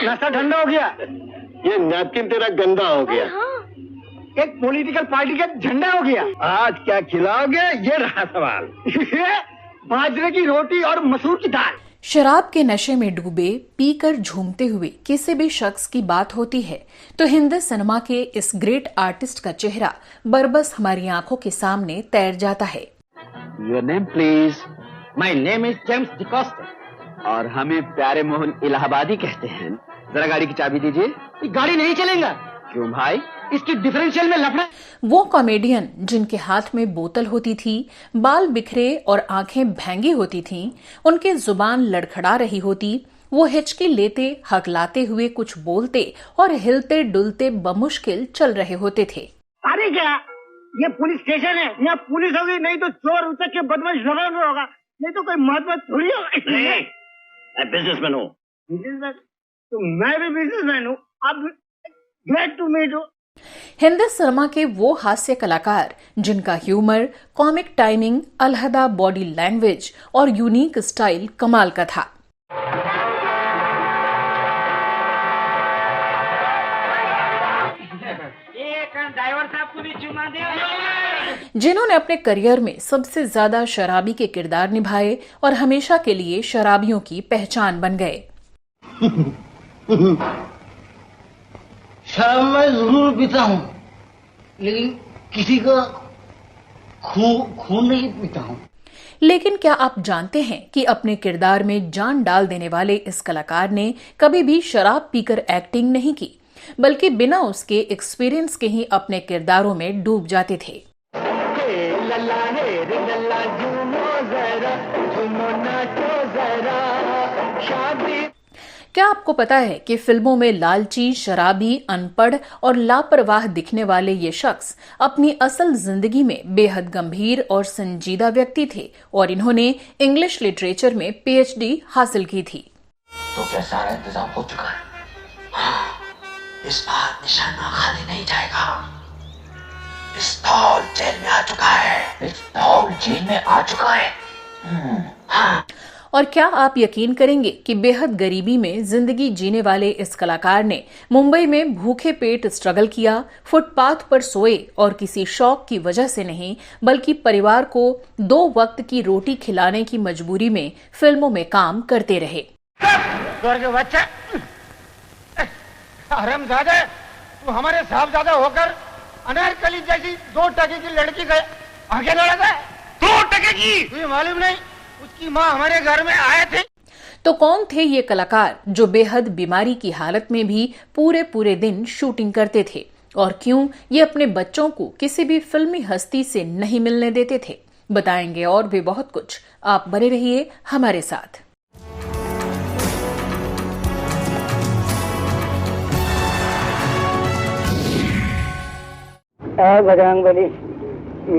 नाश्ता ठंडा हो गया। ये नैपकिन तेरा गंदा हो गया। एक पॉलिटिकल पार्टी का झंडा हो गया। आज क्या खिलाओगे, ये रहा सवाल। बाजरे की रोटी और मसूर की दाल। शराब के नशे में डूबे, पीकर झूमते हुए किसी भी शख्स की बात होती है तो हिंदी सिनेमा के इस ग्रेट आर्टिस्ट का चेहरा बरबस हमारी आंखों के सामने तैर जाता है। Your name please. My name is James D'Costa. और हमें प्यारे मोहन इलाहाबादी कहते हैं। जरा गाड़ी की चाबी दीजिए। ये गाड़ी नहीं चलेगा। क्यों भाई? इसकी डिफरेंशियल में लफड़ा। वो कॉमेडियन जिनके हाथ में बोतल होती थी, बाल बिखरे और आंखें भैंगी होती थीं, उनके जुबान लड़खड़ा रही होती, वो हिचकी लेते, हकलाते हुए कुछ बोलते और हिलते डुलते बमुश्किल चल रहे होते थे। अरे क्या ये पुलिस स्टेशन है, यहाँ पुलिस होगी नहीं तो चोर उचक के बदमाश जवान होगा, नहीं तो कोई महत्व थोड़ी होगा। मैं बिजनेसमैन हूँ। बिजनेसमैन? तो मैं भी बिजनेसमैन हूँ। अब great to meet you. Hindi cinema के वो हास्य कलाकार जिनका ह्यूमर, कॉमिक टाइमिंग, अलहदा बॉडी लैंग्वेज और यूनिक स्टाइल कमाल का था। ड्राइवर साहब को भी चुमा दे। जिन्होंने अपने करियर में सबसे ज्यादा शराबी के किरदार निभाए और हमेशा के लिए शराबियों की पहचान बन गए। शराब मैं जरूर पीता हूँ, लेकिन किसी का खून नहीं पीता हूँ। लेकिन क्या आप जानते हैं कि अपने किरदार में जान डाल देने वाले इस कलाकार ने कभी भी शराब पीकर एक्टिंग नहीं की, बल्कि बिना उसके एक्सपीरियंस के ही अपने किरदारों में डूब जाते थे। क्या आपको पता है कि फिल्मों में लालची, शराबी, अनपढ़ और लापरवाह दिखने वाले ये शख्स अपनी असल जिंदगी में बेहद गंभीर और संजीदा व्यक्ति थे और इन्होंने इंग्लिश लिटरेचर में PhD हासिल की थी। तो क्या सारा इंतजाम हो चुका है? हाँ, इस बार निशाना खाली नहीं जाएगा। पिस्तौल जेल में आ चुका है। पिस्तौल जेल में आ चुका है। हाँ। और क्या आप यकीन करेंगे कि बेहद गरीबी में जिंदगी जीने वाले इस कलाकार ने मुंबई में भूखे पेट स्ट्रगल किया, फुटपाथ पर सोए और किसी शौक की वजह से नहीं बल्कि परिवार को 2 वक्त की रोटी खिलाने की मजबूरी में फिल्मों में काम करते रहे। बच्चा हरामजादा, तू हमारे साहबजादा होकर अनारकली जैसी 2 टके की लड़की का आगे लड़ा है। 2 टके की? तुझे मालूम नहीं, उसकी माँ हमारे घर में आए थे। तो कौन थे ये कलाकार जो बेहद बीमारी की हालत में भी पूरे दिन शूटिंग करते थे, और क्यों ये अपने बच्चों को किसी भी फिल्मी हस्ती से नहीं मिलने देते थे? बताएंगे और भी बहुत कुछ। आप बने रहिए हमारे साथ। बजरंगबली,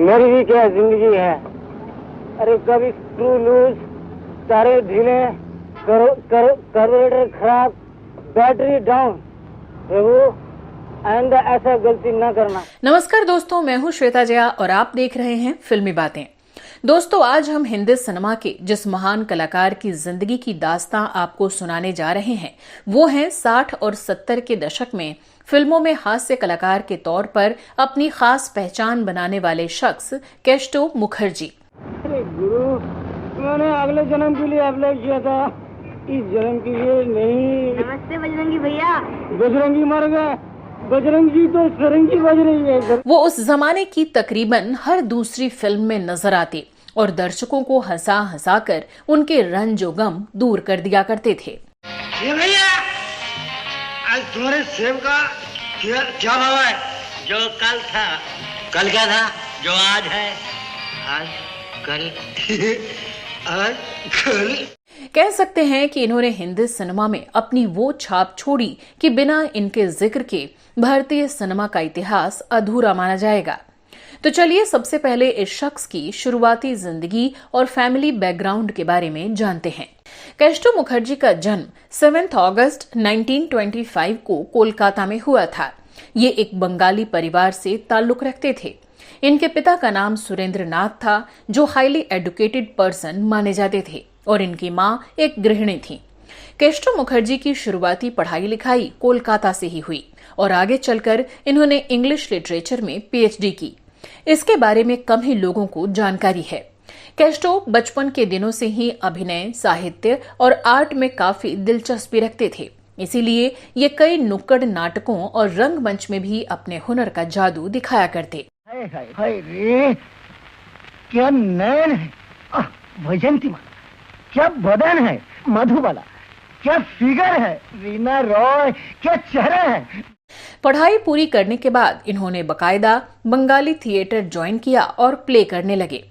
मेरी भी क्या जिंदगी है। अरे कभी स्क्रू लूज, तारे ढीले, कार्बोरेटर खराब, बैटरी डाउन। प्रभु आइंदा ऐसा गलती न करना। नमस्कार दोस्तों, मैं हूं श्वेता जया और आप देख रहे हैं फिल्मी बातें। दोस्तों, आज हम हिंदी सिनेमा के जिस महान कलाकार की जिंदगी की दास्तां आपको सुनाने जा रहे हैं वो हैं 60 और 70 के दशक में फिल्मों में हास्य कलाकार के तौर पर अपनी खास पहचान बनाने वाले शख्स केस्टो मुखर्जी। गुरु, मैंने अगले जन्म के लिए अप्लाई किया था, इस जन्म के लिए नहीं। नमस्ते बजरंगी भैया। बजरंगी मर गए, बजरंगी तो सरंगी बज रही है। वो उस जमाने की तकरीबन हर दूसरी फिल्म में नजर आते और दर्शकों को हंसा हंसा कर उनके रंजो गम दूर कर दिया करते थे। ये भैया, आज तुम्हारे सेब का क्या भाव है? जो कल था। कल क्या था? जो आज है। आज कल आज कल। कह सकते हैं कि इन्होंने हिंदी सिनेमा में अपनी वो छाप छोड़ी कि बिना इनके जिक्र के भारतीय सिनेमा का इतिहास अधूरा माना जाएगा। तो चलिए सबसे पहले इस शख्स की शुरुआती जिंदगी और फैमिली बैकग्राउंड के बारे में जानते हैं। केस्टो मुखर्जी का जन्म 7 अगस्त 1925 को कोलकाता में हुआ था। ये एक बंगाली परिवार से ताल्लुक रखते थे। इनके पिता का नाम सुरेंद्र नाथ था, जो हाईली एजुकेटेड पर्सन माने जाते थे, और इनकी मां एक गृहिणी थी। केस्टो मुखर्जी की शुरुआती पढ़ाई लिखाई कोलकाता से ही हुई और आगे चलकर इन्होंने इंग्लिश लिटरेचर में पीएचडी की। इसके बारे में कम ही लोगों को जानकारी है। केस्टो बचपन के दिनों से ही अभिनय, साहित्य और आर्ट में काफी दिलचस्पी रखते थे, इसीलिए ये कई नुक्कड़ नाटकों और रंगमंच में भी अपने हुनर का जादू दिखाया करते। हाय रे, क्या नयन है, वैजंती माला, क्या बदन है, मधुबाला, क्या फिगर है, रीना रॉय, क्या चेहरा है। पढ़ाई पूरी करने के बाद इन्होंने बकायदा बंगाली थिएटर ज्वाइन किया और प्ले करने लगे।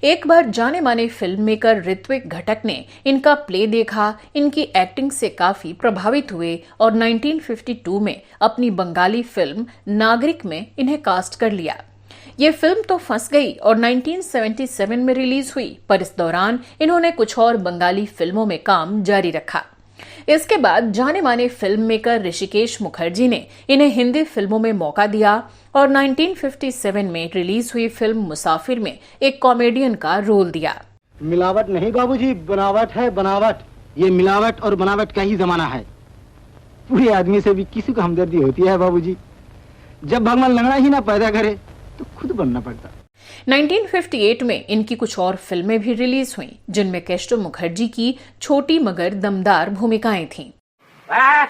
एक बार जाने माने फिल्म मेकर ऋत्विक घटक ने इनका प्ले देखा, इनकी एक्टिंग से काफी प्रभावित हुए और 1952 में अपनी बंगाली फिल्म नागरिक में इन्हें कास्ट कर लिया। ये फिल्म तो फंस गई और 1977 में रिलीज हुई, पर इस दौरान इन्होंने कुछ और बंगाली फिल्मों में काम जारी रखा। इसके बाद जाने माने फिल्म मेकर ऋषिकेश मुखर्जी ने इन्हें हिंदी फिल्मों में मौका दिया और 1957 में रिलीज हुई फिल्म मुसाफिर में एक कॉमेडियन का रोल दिया। मिलावट नहीं बाबूजी, बनावट है बनावट। ये मिलावट और बनावट का ही जमाना है। पूरे आदमी से भी किसी को हमदर्दी होती है बाबूजी। जब भगवान लंगड़ा ही ना पैदा करे तो खुद बनना पड़ता। 1958 में इनकी कुछ और फिल्में भी रिलीज हुईं, जिनमें केस्टो मुखर्जी की छोटी मगर दमदार भूमिकाएं थीं। 1,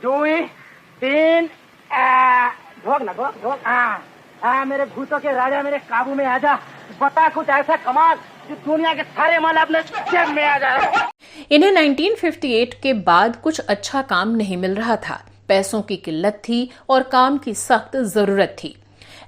2, 3, भोग ना भोग, मेरे भूतों के राजा मेरे काबू में आजा, बता कुछ ऐसा कमाल जो दुनिया के सारे माल अपने जेब में आ जाए। इन्हें 1958 के बाद कुछ अच्छा काम नहीं मिल रहा था, पैसों की किल्लत थी और काम की सख्त जरूरत थी।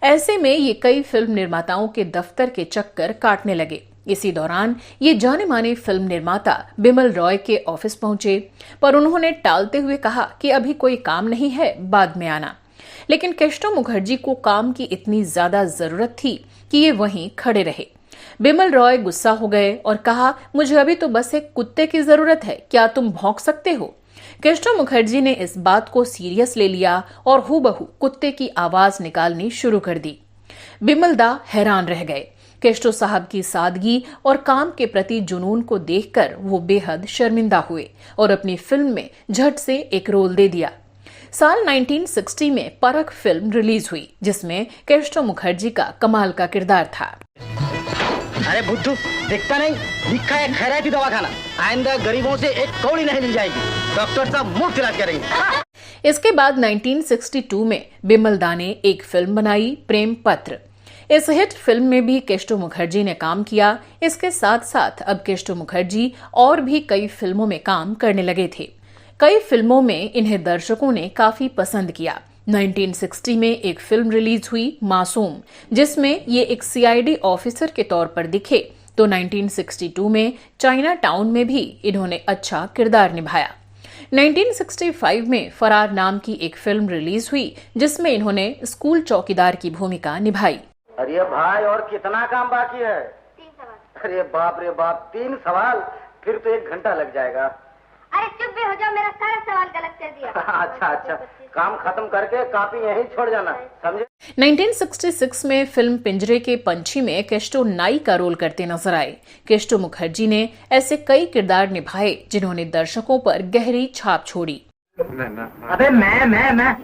ऐसे में ये कई फिल्म निर्माताओं के दफ्तर के चक्कर काटने लगे। इसी दौरान ये जाने माने फिल्म निर्माता बिमल रॉय के ऑफिस पहुंचे, पर उन्होंने टालते हुए कहा कि अभी कोई काम नहीं है, बाद में आना। लेकिन केस्टो मुखर्जी को काम की इतनी ज्यादा जरूरत थी कि ये वहीं खड़े रहे। बिमल रॉय गुस्सा हो गए और कहा, मुझे अभी तो बस एक कुत्ते की जरूरत है, क्या तुम भौंक सकते हो? केस्टो मुखर्जी ने इस बात को सीरियस ले लिया और हूबहू कुत्ते की आवाज निकालनी शुरू कर दी। बिमल दा हैरान रह गए। केस्टो साहब की सादगी और काम के प्रति जुनून को देखकर वो बेहद शर्मिंदा हुए और अपनी फिल्म में झट से एक रोल दे दिया। साल 1960 में परख फिल्म रिलीज हुई, जिसमें केस्टो मुखर्जी का कमाल का किरदार था। अरे बुद्धू, दिखता नहीं, लिखा है खैराती दवाखाना, आइंदा गरीबों से एक कौड़ी नहीं मिल जाएगी, डॉक्टर साहब मुफ्त इलाज करेंगे। इसके बाद 1962 में बिमल दा ने एक फिल्म बनाई, प्रेम पत्र। इस हिट फिल्म में भी केस्टो मुखर्जी ने काम किया। इसके साथ साथ अब केस्टो मुखर्जी और भी कई फिल्मों में काम करने लगे थे। कई फिल्मों में इन्हें दर्शकों ने काफी पसंद किया। 1960 में एक फिल्म रिलीज हुई, मासूम, जिसमें ये एक सीआईडी ऑफिसर के तौर पर दिखे, तो 1962 में चाइना टाउन में भी इन्होंने अच्छा किरदार निभाया। 1965 में फरार नाम की एक फिल्म रिलीज हुई, जिसमें इन्होंने स्कूल चौकीदार की भूमिका निभाई। अरे भाई, और कितना काम बाकी है? 3 सवाल। अरे बाप रे बाप, 3 सवाल, फिर तो 1 घंटा लग जाएगा। अरे चुप भी हो जाओ, मेरा सारा सवाल गलत कर दिया। अच्छा, काम खत्म करके कॉपी यहीं छोड़ जाना, समझे? 1966 में फिल्म पिंजरे के पंछी में केस्टो नाई का रोल करते नजर आए। केस्टो मुखर्जी ने ऐसे कई किरदार निभाए जिन्होंने दर्शकों पर गहरी छाप छोड़ी। अबे मैं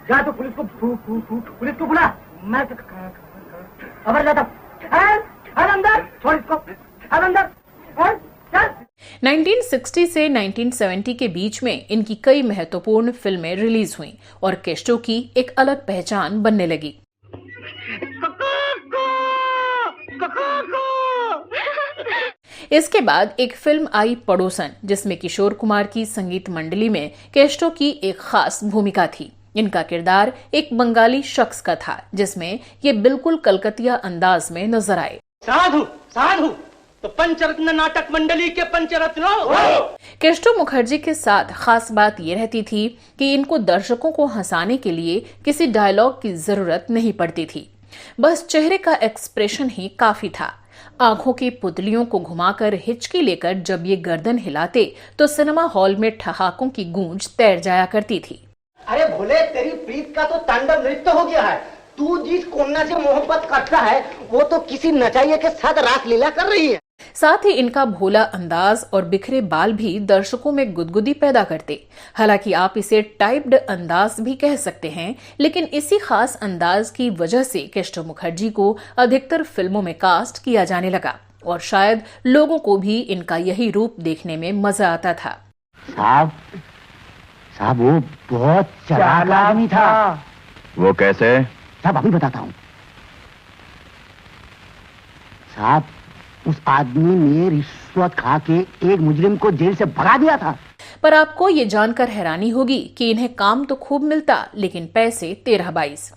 जा तो पुलिस को बुला, मैं खबर जाता अंदर, छोड़ इसको, अंदर, चल। 1960 से 1970 के बीच में इनकी कई महत्वपूर्ण फिल्में रिलीज हुईं और केस्टो की एक अलग पहचान बनने लगी। इसके बाद एक फिल्म आई, पड़ोसन, जिसमें किशोर कुमार की संगीत मंडली में केस्टो की एक खास भूमिका थी। इनका किरदार एक बंगाली शख्स का था, जिसमें ये बिल्कुल कलकतिया अंदाज में नजर आए। साधु तो पंचरत्न नाटक मंडली के पंचरत्न। केस्टो मुखर्जी के साथ खास बात ये रहती थी कि इनको दर्शकों को हंसाने के लिए किसी डायलॉग की जरूरत नहीं पड़ती थी, बस चेहरे का एक्सप्रेशन ही काफी था। आंखों की पुतलियों को घुमाकर हिचकी लेकर जब ये गर्दन हिलाते तो सिनेमा हॉल में ठहाकों की गूंज तैर जाया करती थी। अरे भोले, तेरी प्रीत का तो तांडव नृत्य हो गया है। तू जिस कन्या से मोहब्बत करता है वो तो किसी नचाइए के साथ रास लीला कर रही है। साथ ही इनका भोला अंदाज और बिखरे बाल भी दर्शकों में गुदगुदी पैदा करते। हालांकि आप इसे टाइप्ड अंदाज भी कह सकते हैं, लेकिन इसी खास अंदाज की वजह से केस्टो मुखर्जी को अधिकतर फिल्मों में कास्ट किया जाने लगा और शायद लोगों को भी इनका यही रूप देखने में मजा आता था। साहब वो बहुत चालाक आदमी था। वो कैसे? साहब अभी बताता हूँ। साहब उस आदमी ने रिश्वत खा के एक मुजरिम को जेल से भगा दिया था। पर आपको ये जानकर हैरानी होगी कि इन्हें काम तो खूब मिलता, लेकिन पैसे 13-22,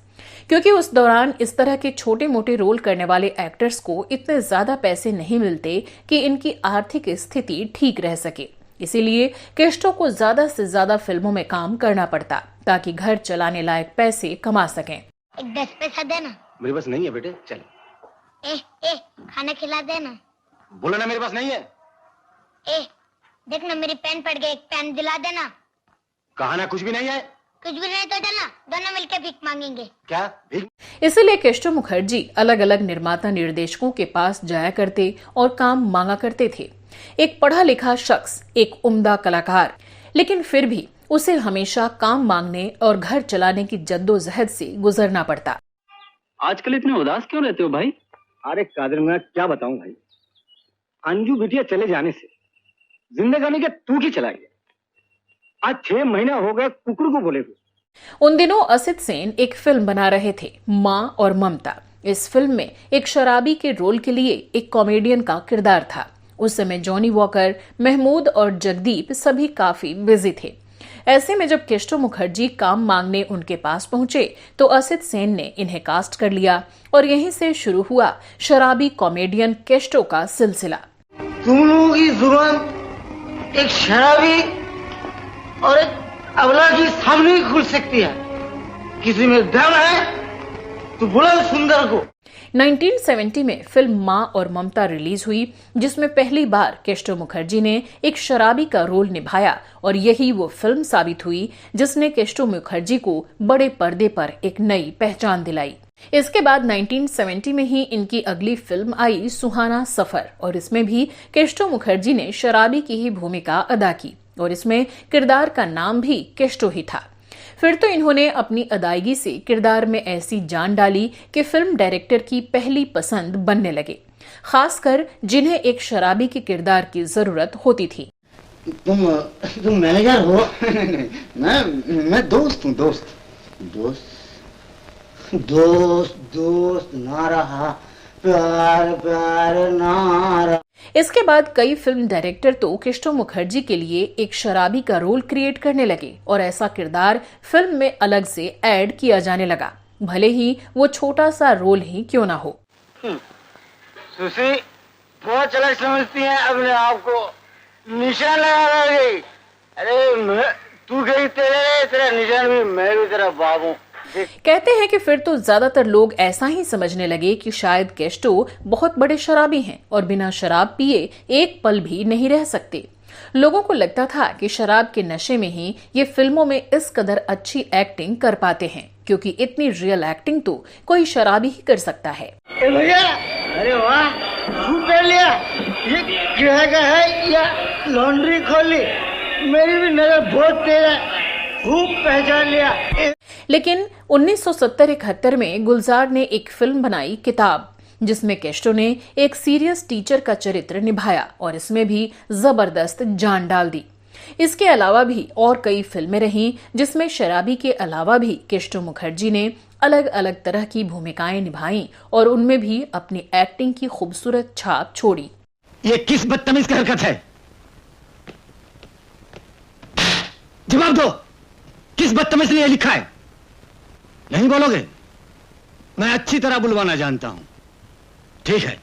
क्योंकि उस दौरान इस तरह के छोटे मोटे रोल करने वाले एक्टर्स को इतने ज्यादा पैसे नहीं मिलते कि इनकी आर्थिक स्थिति ठीक रह सके। इसीलिए केस्टो को ज्यादा से ज्यादा फिल्मों में काम करना पड़ता ताकि घर चलाने लायक पैसे कमा सकें। 10 पैसा देना। मेरे पास नहीं है बेटे, चल। खाना खिला देना। बोलो ना मेरे पास नहीं है। देख ना मेरी पेन पड़ गई, एक पेन दिला देना। कहा ना कुछ भी नहीं है। कुछ भी नहीं तो चलना, दोनों मिलकर भीख मांगेंगे। क्या भीख? इसीलिए केस्टो मुखर्जी अलग अलग निर्माता निर्देशकों के पास जाया करते और काम मांगा करते थे। एक पढ़ा लिखा शख्स, एक उम्दा कलाकार, लेकिन फिर भी उसे हमेशा काम मांगने और घर चलाने की जद्दोजहद से गुजरना पड़ता। आजकल इतने उदास क्यों रहते हो भाई? अरे कादिर, मैं क्या बताऊं भाई, अंजू बिटिया चले जाने से जिंदगानी के तू की चला गया। आज 6 महीने हो गए कुकुर को बोले हुए। उन दिनों असित सेन एक फिल्म बना रहे थे, माँ और ममता। इस फिल्म में एक शराबी के रोल के लिए एक कॉमेडियन का किरदार था। उस समय जॉनी वॉकर, महमूद और जगदीप सभी काफी बिजी थे। ऐसे में जब केस्टो मुखर्जी काम मांगने उनके पास पहुंचे तो असित सेन ने इन्हें कास्ट कर लिया और यहीं से शुरू हुआ शराबी कॉमेडियन केस्टो का सिलसिला। तुम लोगों की जुबान एक शराबी और एक अबला के सामने ही खुल सकती है। किसी में दम है तो बुलाओ सुंदर को। 1970 में फिल्म माँ और ममता रिलीज हुई, जिसमें पहली बार केस्टो मुखर्जी ने एक शराबी का रोल निभाया और यही वो फिल्म साबित हुई जिसने केस्टो मुखर्जी को बड़े पर्दे पर एक नई पहचान दिलाई। इसके बाद 1970 में ही इनकी अगली फिल्म आई सुहाना सफर और इसमें भी केस्टो मुखर्जी ने शराबी की ही भूमिका अदा की और इसमें किरदार का नाम भी केस्टो ही था। फिर तो इन्होंने अपनी अदायगी से किरदार में ऐसी जान डाली कि फिल्म डायरेक्टर की पहली पसंद बनने लगे, खासकर जिन्हें एक शराबी के किरदार की जरूरत होती थी। तुम मैनेजर हो? मैं दोस्त हूँ। दोस्त ना रहा, प्यार ना रहा। इसके बाद कई फिल्म डायरेक्टर तो केस्टो मुखर्जी के लिए एक शराबी का रोल क्रिएट करने लगे और ऐसा किरदार फिल्म में अलग से ऐड किया जाने लगा, भले ही वो छोटा सा रोल ही क्यों ना हो। सुशी बहुत चालाक समझती है अपने आप को, निशान लगा गई। अरे तू गई, तेरा निशान भी, मैं भी तेरा बाप हूँ। कहते हैं कि फिर तो ज्यादातर लोग ऐसा ही समझने लगे कि शायद केस्टो बहुत बड़े शराबी हैं और बिना शराब पिए एक पल भी नहीं रह सकते। लोगों को लगता था कि शराब के नशे में ही ये फिल्मों में इस कदर अच्छी एक्टिंग कर पाते हैं, क्योंकि इतनी रियल एक्टिंग तो कोई शराबी ही कर सकता है। भैया, अरे वाह, खूब पहन लिया। ये किराए का है या लॉन्ड्री खोली? मेरी भी नजर बहुत तेज है, खूब पहचान लिया। लेकिन 1970-71 में गुलजार ने एक फिल्म बनाई किताब, जिसमें केस्टो ने एक सीरियस टीचर का चरित्र निभाया और इसमें भी जबरदस्त जान डाल दी। इसके अलावा भी और कई फिल्में रहीं जिसमें शराबी के अलावा भी केस्टो मुखर्जी ने अलग अलग तरह की भूमिकाएं निभाई और उनमें भी अपनी एक्टिंग की खूबसूरत छाप छोड़ी। ये किस बदतमीज की हरकत है? जवाब दो, किस बदतमीज ने ये लिखा है? नहीं बोलोगे? मैं अच्छी तरह बुलवाना जानता हूं। ठीक है।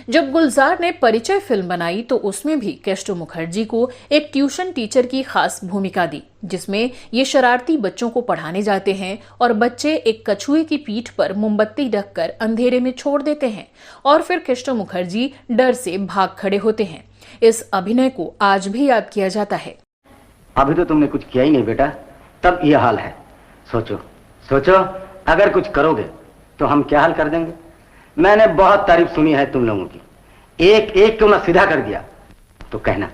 जब गुलजार ने परिचय फिल्म बनाई तो उसमें भी केस्टो मुखर्जी को एक ट्यूशन टीचर की खास भूमिका दी, जिसमें ये शरारती बच्चों को पढ़ाने जाते हैं और बच्चे एक कछुए की पीठ पर मोमबत्ती ढककर अंधेरे में छोड़ देते हैं और फिर केस्टो मुखर्जी डर से भाग खड़े होते हैं। इस अभिनय को आज भी याद किया जाता है। अभी तो तुमने कुछ किया ही नहीं बेटा, तब ये हाल है। सोचो अगर कुछ करोगे तो हम क्या हाल कर देंगे। मैंने बहुत तारीफ सुनी है तुम लोगों की, एक एक क्यों ना सीधा कर दिया तो कहना।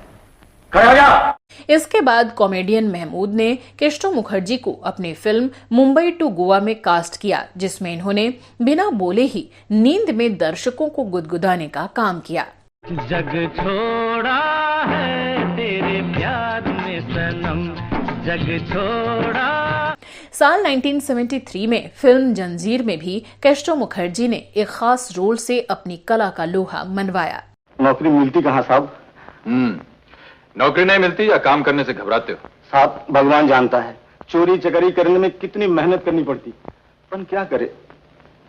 खड़े हो जाओ। इसके बाद कॉमेडियन महमूद ने केस्टो मुखर्जी को अपनी फिल्म मुंबई टू गोवा में कास्ट किया, जिसमें इन्होंने बिना बोले ही नींद में दर्शकों को गुदगुदाने का काम किया। जग छोड़ा है तेरे प्यार में सनम, जग छोड़ा। साल 1973 में फिल्म जंजीर में भी केस्टो मुखर्जी ने एक खास रोल से अपनी कला का लोहा मनवाया। नौकरी मिलती कहाँ साहब? नौकरी नहीं मिलती या काम करने से घबराते हो? साहब भगवान जानता है चोरी चकारी करने में कितनी मेहनत करनी पड़ती, पर क्या करे,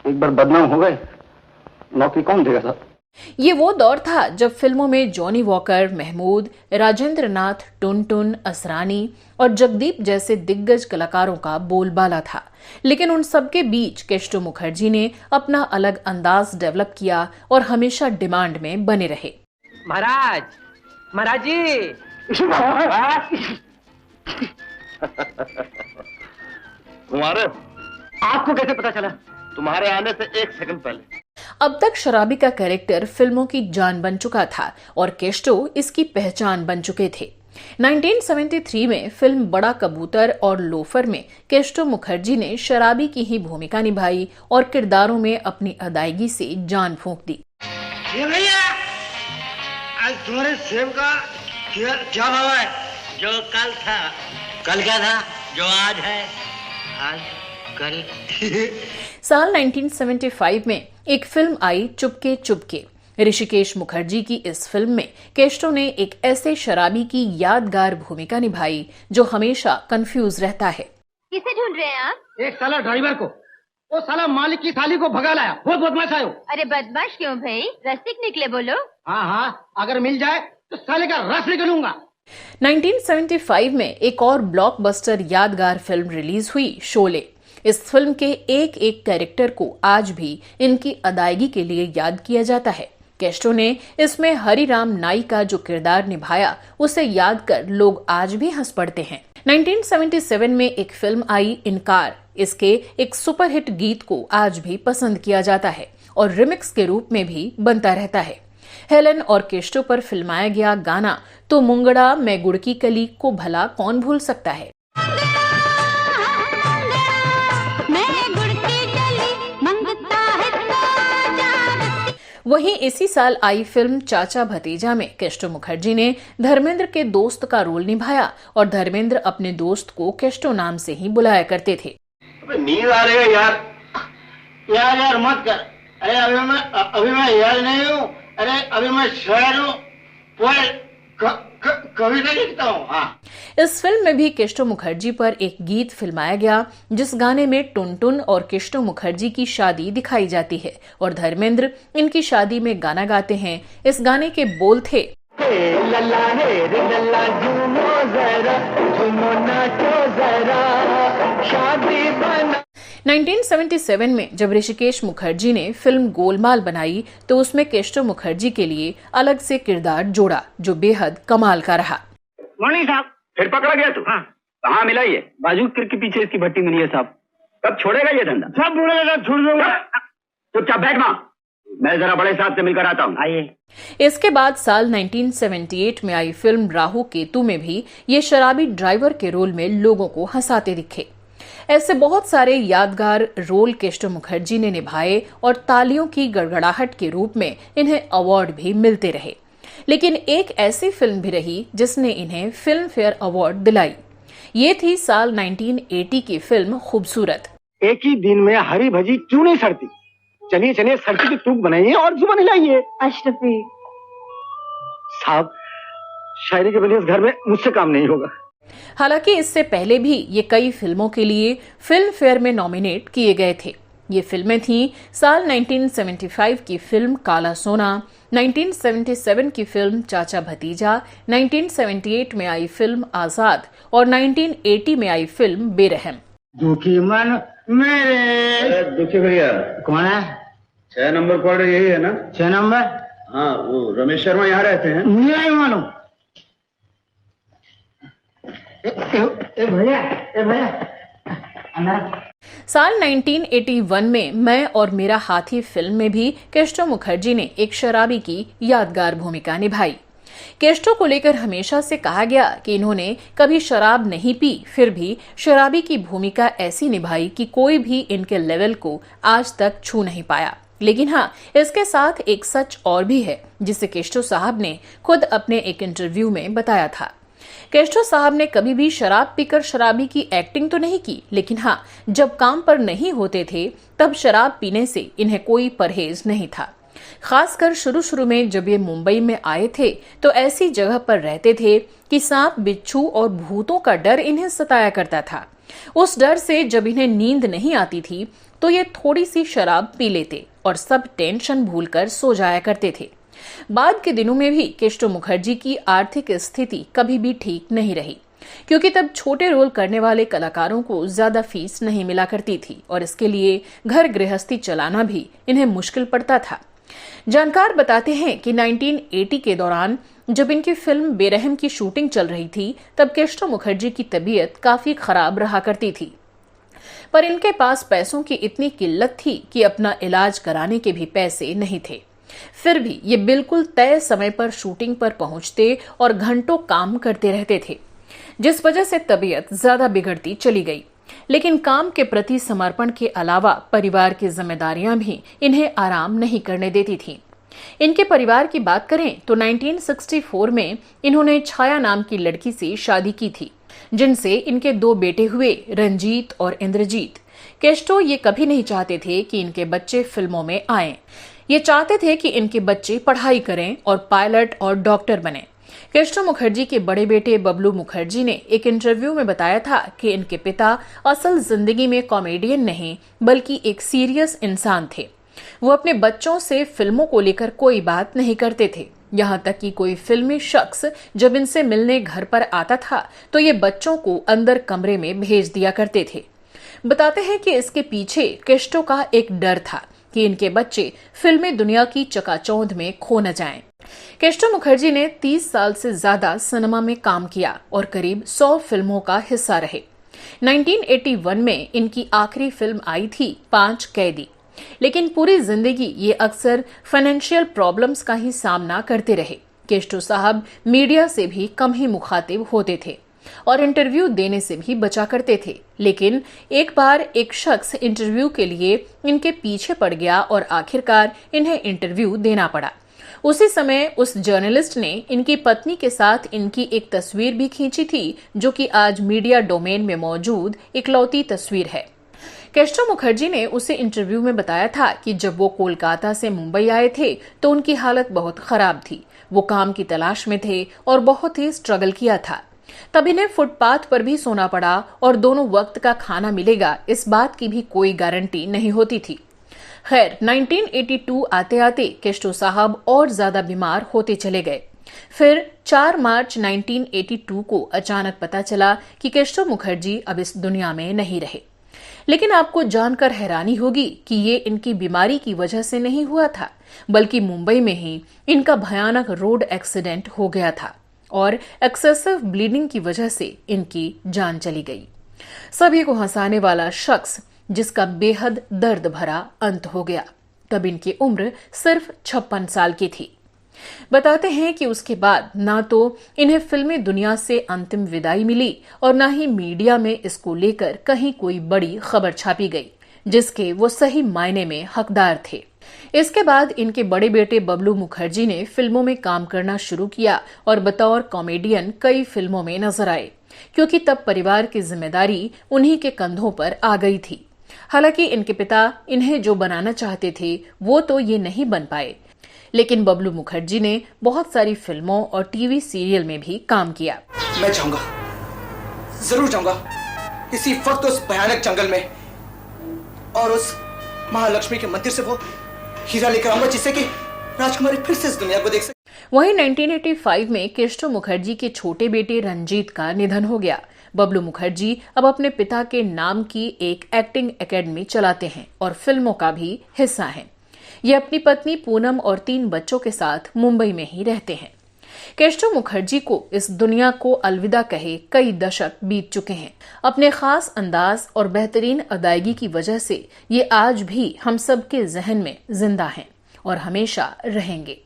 एक बार बदनाम हो गए नौकरी कौन देगा साहब। ये वो दौर था जब फिल्मों में जॉनी वॉकर, महमूद, राजेंद्र नाथ, टुनटुन, असरानी और जगदीप जैसे दिग्गज कलाकारों का बोलबाला था। लेकिन उन सबके बीच केस्टो मुखर्जी ने अपना अलग अंदाज डेवलप किया और हमेशा डिमांड में बने रहे। महाराज, महाराज जी। तुम्हारे आपको कैसे पता चला? तुम्हारे आने से 1 सेकंड पहले। अब तक शराबी का कैरेक्टर फिल्मों की जान बन चुका था और केस्टो इसकी पहचान बन चुके थे। 1973 में फिल्म बड़ा कबूतर और लोफर में केस्टो मुखर्जी ने शराबी की ही भूमिका निभाई और किरदारों में अपनी अदायगी से जान फूंक दी। ये भैया, आज तुम्हारे सेब का क्या भाव है? जो कल था। कल क्या था? जो आज है। आज कल। साल 1975 में एक फिल्म आई चुपके चुपके। ऋषिकेश मुखर्जी की इस फिल्म में केस्टो ने एक ऐसे शराबी की यादगार भूमिका निभाई जो हमेशा कंफ्यूज रहता है। किसे ढूंढ रहे हैं आप? एक साला ड्राइवर को, वो साला मालिक की साली को भगा लाया। बहुत बदमाश आयो। अरे बदमाश क्यों भाई, रसिक निकले बोलो। हाँ, अगर मिल जाए तो साले का रस निकलूंगा। 1975 में एक और ब्लॉकबस्टर यादगार फिल्म रिलीज हुई, शोले। इस फिल्म के एक एक कैरेक्टर को आज भी इनकी अदायगी के लिए याद किया जाता है। केस्टो ने इसमें हरिराम नाई का जो किरदार निभाया उसे याद कर लोग आज भी हंस पड़ते हैं। 1977 में एक फिल्म आई, इनकार। इसके एक सुपरहिट गीत को आज भी पसंद किया जाता है और रिमिक्स के रूप में भी बनता रहता है। हेलन और केस्टो पर फिल्माया गया गाना तो मुंगड़ा मैं गुड़ की कली को भला कौन भूल सकता है। वहीं इसी साल आई फिल्म चाचा भतीजा में केस्टो मुखर्जी ने धर्मेंद्र के दोस्त का रोल निभाया और धर्मेंद्र अपने दोस्त को केस्टो नाम से ही बुलाया करते थे। अबे नींद आ रही है यार। यार मत कर। अरे अभी मैं यार नहीं हूँ। अरे अभी मैं शायर हूँ। कविता लिखता हूँ। हाँ। इस फिल्म में भी केस्टो मुखर्जी पर एक गीत फिल्माया गया जिस गाने में टुनटुन और केस्टो मुखर्जी की शादी दिखाई जाती है और धर्मेंद्र इनकी शादी में गाना गाते हैं। इस गाने के बोल थे, लल्ला है रे लल्ला झूमो जरा, झूमो नाचो जरा, शादी बना। 1977 में जब ऋषिकेश मुखर्जी ने फिल्म गोलमाल बनाई तो उसमें केस्टो मुखर्जी के लिए अलग से किरदार जोड़ा जो बेहद कमाल का रहा। मॉर्निंग साहब। फिर पकड़ा गया तू? हाँ। कहाँ मिला ये? बाजू के पीछे इसकी भट्टी मिली है साहब। कब छोड़ेगा ये धंधा? सब बोलेगा छोड़ दूंगा। चुपचाप बैठना, मैं जरा बड़े साहब से मिलकर आता हूँ। आइए। इसके बाद साल 1978 में आई फिल्म राहु केतु में भी ये शराबी ड्राइवर के रोल में लोगों को हंसाते दिखे। ऐसे बहुत सारे यादगार रोल केस्टो मुखर्जी ने निभाए और तालियों की गड़गड़ाहट के रूप में इन्हें अवार्ड भी मिलते रहे। लेकिन एक ऐसी फिल्म भी रही जिसने इन्हें फिल्म फेयर अवार्ड दिलाई। ये थी साल 1980 की फिल्म खूबसूरत। एक ही दिन में हरी भजी क्यों नहीं सड़ती? चलिए चलिए सरसों की टूक बनाइए और जुबान हिलाइए। अशरफी साहब, शायरी के बगैर इस घर में मुझसे काम नहीं होगा। हालांकि इससे पहले भी ये कई फिल्मों के लिए फिल्म फेयर में नॉमिनेट किए गए थे। ये फिल्में थीं साल 1975 की फिल्म काला सोना, 1977 की फिल्म चाचा भतीजा, 1978 में आई फिल्म आजाद और 1980 में आई फिल्म बेरहम। दुखी मन मेरे। दुखी भैया कौन है? 6 नंबर क्वार्टर यही है ना? 6 नंबर? हाँ, वो रमेश शर्मा यहाँ रहते हैं। नहीं मालूम। ए भैया अंदर साल 1981 में मैं और मेरा हाथी फिल्म में भी केस्टो मुखर्जी ने एक शराबी की यादगार भूमिका निभाई। केस्टो को लेकर हमेशा से कहा गया कि इन्होंने कभी शराब नहीं पी, फिर भी शराबी की भूमिका ऐसी निभाई कि कोई भी इनके लेवल को आज तक छू नहीं पाया। लेकिन हाँ, इसके साथ एक सच और भी है जिसे केस्टो साहब ने खुद अपने एक इंटरव्यू में बताया था। केस्टो साहब ने कभी भी शराब पीकर शराबी की एक्टिंग तो नहीं की, लेकिन हाँ, जब काम पर नहीं होते थे तब शराब पीने से इन्हें कोई परहेज नहीं था। खासकर शुरू में जब ये मुंबई में आए थे तो ऐसी जगह पर रहते थे कि सांप, बिच्छू और भूतों का डर इन्हें सताया करता था। उस डर से जब इन्हें नींद नहीं आती थी तो ये थोड़ी सी शराब पी लेते और सब टेंशन भूलकर सो जाया करते थे। बाद के दिनों में भी केस्टो मुखर्जी की आर्थिक स्थिति कभी भी ठीक नहीं रही, क्योंकि तब छोटे रोल करने वाले कलाकारों को ज्यादा फीस नहीं मिला करती थी और इसके लिए घर गृहस्थी चलाना भी इन्हें मुश्किल पड़ता था। जानकार बताते हैं कि 1980 के दौरान जब इनकी फिल्म बेरहम की शूटिंग चल रही थी तब केस्टो मुखर्जी की तबीयत काफी खराब रहा करती थी, पर इनके पास पैसों की इतनी किल्लत थी कि अपना इलाज कराने के भी पैसे नहीं थे। फिर भी ये बिल्कुल तय समय पर शूटिंग पर पहुंचते और घंटों काम करते रहते थे, जिस वजह से तबीयत ज्यादा बिगड़ती चली गई। लेकिन काम के प्रति समर्पण के अलावा परिवार की जिम्मेदारियां भी इन्हें आराम नहीं करने देती थीं। इनके परिवार की बात करें तो 1964 में इन्होंने छाया नाम की लड़की से शादी की थी, जिनसे इनके 2 बेटे हुए, रंजीत और इंद्रजीत। केस्टो ये कभी नहीं चाहते थे कि इनके बच्चे फिल्मों में आएं। ये चाहते थे कि इनके बच्चे पढ़ाई करें और पायलट और डॉक्टर बने। केस्टो मुखर्जी के बड़े बेटे बबलू मुखर्जी ने एक इंटरव्यू में बताया था कि इनके पिता असल जिंदगी में कॉमेडियन नहीं बल्कि एक सीरियस इंसान थे। वो अपने बच्चों से फिल्मों को लेकर कोई बात नहीं करते थे, यहाँ तक कि कोई फिल्मी शख्स जब इनसे मिलने घर पर आता था तो ये बच्चों को अंदर कमरे में भेज दिया करते थे। बताते हैं कि इसके पीछे केस्टो का एक डर था कि इनके बच्चे फिल्मी दुनिया की चकाचौंध में खो न जाएं। केस्टो मुखर्जी ने 30 साल से ज्यादा सिनेमा में काम किया और करीब 100 फिल्मों का हिस्सा रहे। 1981 में इनकी आखिरी फिल्म आई थी 5 कैदी, लेकिन पूरी जिंदगी ये अक्सर फाइनेंशियल प्रॉब्लम्स का ही सामना करते रहे। केस्टो साहब मीडिया से भी कम ही मुखातिब होते थे और इंटरव्यू देने से भी बचा करते थे, लेकिन एक बार एक शख्स इंटरव्यू के लिए इनके पीछे पड़ गया और आखिरकार इन्हें इंटरव्यू देना पड़ा। उसी समय उस जर्नलिस्ट ने इनकी पत्नी के साथ इनकी एक तस्वीर भी खींची थी, जो कि आज मीडिया डोमेन में मौजूद इकलौती तस्वीर है। केस्टो मुखर्जी ने उसे इंटरव्यू में बताया था कि जब वो कोलकाता से मुंबई आए थे तो उनकी हालत बहुत खराब थी। वो काम की तलाश में थे और बहुत ही स्ट्रगल किया था। तब इन्हें फुटपाथ पर भी सोना पड़ा और दोनों वक्त का खाना मिलेगा इस बात की भी कोई गारंटी नहीं होती थी। खैर, 1982 आते आते केस्टो साहब और ज्यादा बीमार होते चले गए। फिर 4 मार्च 1982 को अचानक पता चला कि केस्टो मुखर्जी अब इस दुनिया में नहीं रहे। लेकिन आपको जानकर हैरानी होगी कि ये इनकी बीमारी की वजह से नहीं हुआ था, बल्कि मुंबई में ही इनका भयानक रोड एक्सीडेंट हो गया था और एक्सेसिव ब्लीडिंग की वजह से इनकी जान चली गई। सभी को हंसाने वाला शख्स जिसका बेहद दर्द भरा अंत हो गया। तब इनकी उम्र सिर्फ 56 साल की थी। बताते हैं कि उसके बाद ना तो इन्हें फिल्मी दुनिया से अंतिम विदाई मिली और ना ही मीडिया में इसको लेकर कहीं कोई बड़ी खबर छापी गई, जिसके वो सही मायने में हकदार थे। इसके बाद इनके बड़े बेटे बबलू मुखर्जी ने फिल्मों में काम करना शुरू किया और बतौर कॉमेडियन कई फिल्मों में नजर आए, क्योंकि तब परिवार की जिम्मेदारी उन्हीं के कंधों पर आ गई थी। हालांकि इनके पिता इन्हें जो बनाना चाहते थे वो तो ये नहीं बन पाए, लेकिन बबलू मुखर्जी ने बहुत सारी फिल्मों और टीवी सीरियल में भी काम किया। मैं जाऊंगा, जरूर जाऊंगा इसी वक्त उस भयानक जंगल में और उस महालक्ष्मी के मंदिर से वो हीरा लेकर आऊंगा जिससे कि राजकुमारी फिर से इस दुनिया को देख सके। वहीं 1985 में केस्टो मुखर्जी के छोटे बेटे रंजीत का निधन हो गया। बबलू मुखर्जी अब अपने पिता के नाम की एक एक्टिंग एकेडमी चलाते हैं और फिल्मों का भी हिस्सा हैं। ये अपनी पत्नी पूनम और 3 बच्चों के साथ मुंबई में ही रहते हैं। केशव मुखर्जी को इस दुनिया को अलविदा कहे कई दशक बीत चुके हैं। अपने खास अंदाज और बेहतरीन अदायगी की वजह से ये आज भी हम सबके जहन में जिंदा हैं और हमेशा रहेंगे।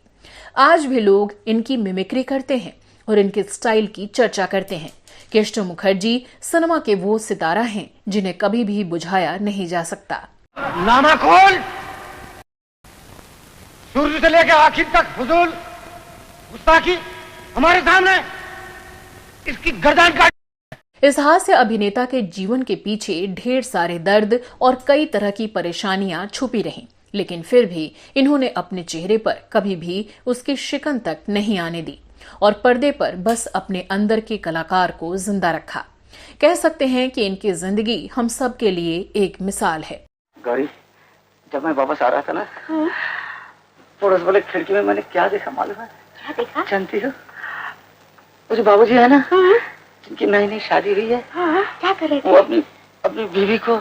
आज भी लोग इनकी मिमिक्री करते हैं और इनके स्टाइल की चर्चा करते हैं। केशव मुखर्जी सिनेमा के वो सितारा हैं जिन्हें कभी भी बुझाया नहीं जा सकता। नामा खोल, शुरू से लेकर आखिर तक फजूल गुस्ताखी हमारे सामने, इसकी गर्दन काट। इस हास्य अभिनेता के जीवन के पीछे ढेर सारे दर्द और कई तरह की परेशानियां छुपी रहीं, लेकिन फिर भी इन्होंने अपने चेहरे पर कभी भी उसकी शिकन तक नहीं आने दी और पर्दे पर बस अपने अंदर के कलाकार को जिंदा रखा। कह सकते हैं कि इनकी जिंदगी हम सब के लिए एक मिसाल है। गौरी, जब मैं वापस आ रहा था ना, पड़ोस वाले खिड़की में मैंने क्या देखा मालूम है? क्या देखा? जानती हो, वो जो बाबूजी है ना, जिनकी नई नई शादी हुई है, क्या कर रहे थे? वो अपनी बीवी को।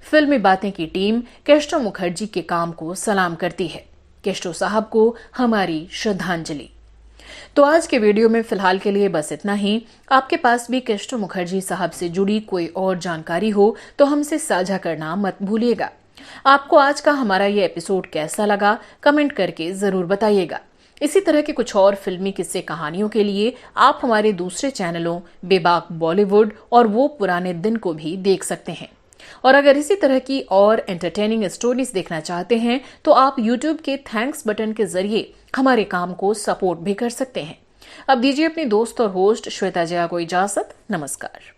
फिल्मी बातें की टीम केशव मुखर्जी के काम को सलाम करती है। केशव साहब को हमारी श्रद्धांजलि। तो आज के वीडियो में फिलहाल के लिए बस इतना ही। आपके पास भी केशव मुखर्जी साहब से जुड़ी कोई और जानकारी हो तो हमसे साझा करना मत भूलिएगा। आपको आज का हमारा ये एपिसोड कैसा लगा, कमेंट करके जरूर बताइएगा। इसी तरह के कुछ और फिल्मी किस्से कहानियों के लिए आप हमारे दूसरे चैनलों बेबाक बॉलीवुड और वो पुराने दिन को भी देख सकते हैं। और अगर इसी तरह की और एंटरटेनिंग स्टोरीज देखना चाहते हैं तो आप YouTube के थैंक्स बटन के जरिए हमारे काम को सपोर्ट भी कर सकते हैं। अब दीजिए अपनी दोस्त और होस्ट श्वेता जया को इजाजत। नमस्कार।